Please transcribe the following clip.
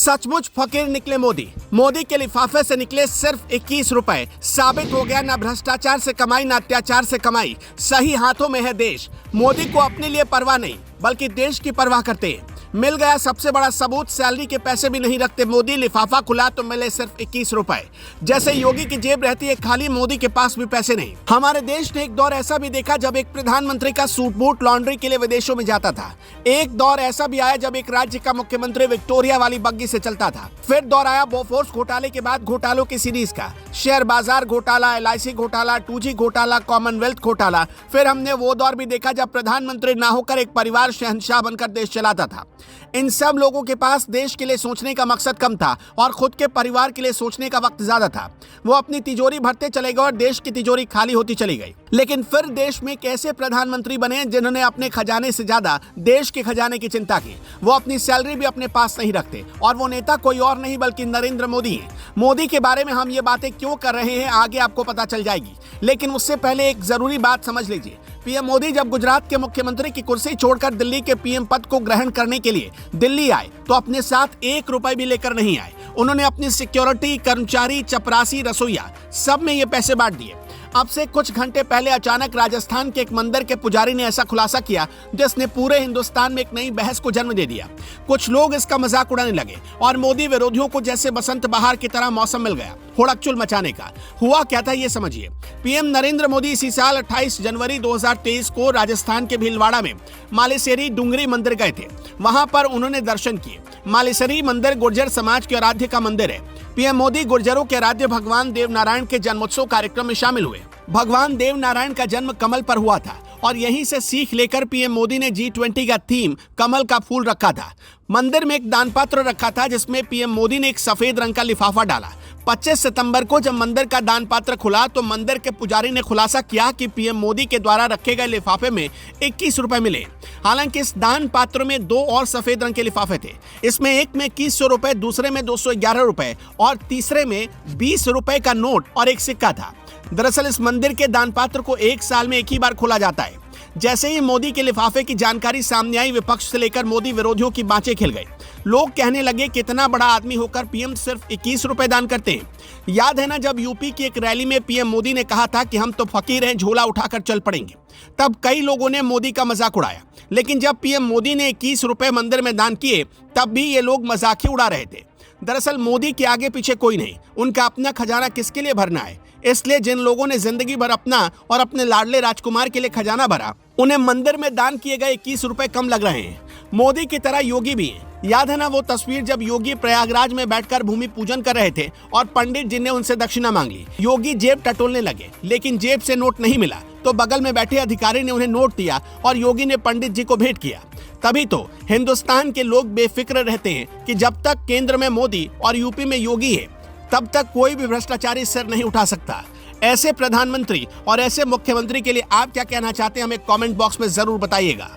सचमुच फकीर निकले मोदी। मोदी के लिफाफे से निकले सिर्फ 21 रुपए। साबित हो गया, न भ्रष्टाचार से कमाई न अत्याचार से कमाई, सही हाथों में है देश। मोदी को अपने लिए परवाह नहीं बल्कि देश की परवाह करते हैं। मिल गया सबसे बड़ा सबूत, सैलरी के पैसे भी नहीं रखते मोदी। लिफाफा खुला तो मिले सिर्फ 21 रुपए। जैसे योगी की जेब रहती है खाली, मोदी के पास भी पैसे नहीं। हमारे देश ने एक दौर ऐसा भी देखा जब एक प्रधानमंत्री का सूट बूट लॉन्ड्री के लिए विदेशों में जाता था। एक दौर ऐसा भी आया जब एक राज्य का मुख्यमंत्री विक्टोरिया वाली बग्गी से चलता था। फिर दौर आया बोफोर्स घोटाले के बाद घोटालों की सीरीज का। शेयर बाजार घोटाला, LIC घोटाला, 2G घोटाला, कॉमनवेल्थ घोटाला। फिर हमने वो दौर भी देखा जब प्रधानमंत्री ना होकर एक परिवार शहंशाह बनकर देश चलाता था। इन सब लोगों के पास देश के लिए सोचने का मकसद कम था और खुद के परिवार के लिए सोचने का वक्त ज्यादा था। वो अपनी तिजोरी भरते चले गए और देश की तिजोरी खाली होती चली गई। लेकिन फिर देश में एक ऐसे प्रधानमंत्री बने जिन्होंने अपने खजाने से ज्यादा देश के खजाने की चिंता की। वो अपनी सैलरी भी अपने पास नहीं रखते और वो नेता कोई और नहीं बल्कि नरेंद्र मोदी है। मोदी के बारे में हम ये बातें क्यों कर रहे हैं आगे आपको पता चल जाएगी, लेकिन उससे पहले एक जरूरी बात समझ लीजिए। पीएम मोदी जब गुजरात के मुख्यमंत्री की कुर्सी छोड़कर दिल्ली के पीएम पद को ग्रहण करने के लिए दिल्ली आए तो अपने साथ 1 रुपए भी लेकर नहीं आए। उन्होंने अपनी सिक्योरिटी, कर्मचारी, चपरासी, रसोईया सब में ये पैसे बांट दिए। अब से कुछ घंटे पहले अचानक राजस्थान के एक मंदिर के पुजारी ने ऐसा खुलासा किया जिसने पूरे हिंदुस्तान में एक नई बहस को जन्म दे दिया। कुछ लोग इसका मजाक उड़ाने लगे और मोदी विरोधियों को जैसे बसंत बहार की तरह मौसम मिल गया होड़कचुल मचाने का। हुआ क्या था ये समझिए। पीएम नरेंद्र मोदी इसी साल 28 जनवरी 2023 को राजस्थान के भीलवाड़ा में मालेसरी डुंगरी मंदिर गए थे। वहां पर उन्होंने दर्शन किए। मालेसरी मंदिर गुर्जर समाज के आराध्य का मंदिर है। पीएम मोदी गुर्जरों के आराध्य भगवान देव नारायण के जन्मोत्सव कार्यक्रम में शामिल हुए। भगवान देव नारायण का जन्म कमल पर हुआ था और यहीं से सीख लेकर पीएम मोदी ने G20 का थीम कमल का फूल रखा था। मंदिर में एक दान पत्र रखा था जिसमें पीएम मोदी ने एक सफेद रंग का लिफाफा डाला। 25 सितंबर को जब मंदिर का दान पत्र खुला तो मंदिर के पुजारी ने खुलासा किया कि पीएम मोदी के द्वारा रखे गए लिफाफे में 21 रुपए मिले। हालांकि इस दान पात्र में 2 और सफेद रंग के लिफाफे थे। इसमें एक में 2100 रुपए, दूसरे में 211 रुपए और तीसरे में 20 रुपए का नोट और एक सिक्का था। दरअसल इस मंदिर के दान पात्र को 1 साल में एक ही बार खोला जाता है। जैसे ही मोदी के लिफाफे की जानकारी सामने आई, विपक्ष से लेकर मोदी विरोधियों की बाँचें खिल गई। लोग कहने लगे कितना बड़ा आदमी होकर पीएम सिर्फ 21 रुपए दान करते हैं। याद है ना जब यूपी की एक रैली में पीएम मोदी ने कहा था कि हम तो फकीर हैं, झोला उठाकर चल पड़ेंगे। तब कई लोगों ने मोदी का मजाक उड़ाया, लेकिन जब पीएम मोदी ने 21 रुपए मंदिर में दान किए तब भी ये लोग मजाक ही उड़ा रहे थे। दरअसल मोदी के आगे पीछे कोई नहीं, उनका अपना खजाना किसके लिए भरना है। इसलिए जिन लोगों ने जिंदगी भर अपना और अपने लाडले राजकुमार के लिए खजाना भरा, उन्हें मंदिर में दान किए गए 21 रुपए कम लग रहे हैं। मोदी की तरह योगी भी हैं। याद है ना वो तस्वीर जब योगी प्रयागराज में बैठकर भूमि पूजन कर रहे थे और पंडित जी ने उनसे दक्षिणा मांग ली। योगी जेब टटोलने लगे लेकिन जेब से नोट नहीं मिला तो बगल में बैठे अधिकारी ने उन्हें नोट दिया और योगी ने पंडित जी को भेंट किया। तभी तो हिंदुस्तान के लोग बेफिक्र रहते हैं कि जब तक केंद्र में मोदी और यूपी में योगी है तब तक कोई भी भ्रष्टाचारी सिर नहीं उठा सकता। ऐसे प्रधानमंत्री और ऐसे मुख्यमंत्री के लिए आप क्या कहना चाहते हैं हमें कमेंट बॉक्स में जरूर बताइएगा।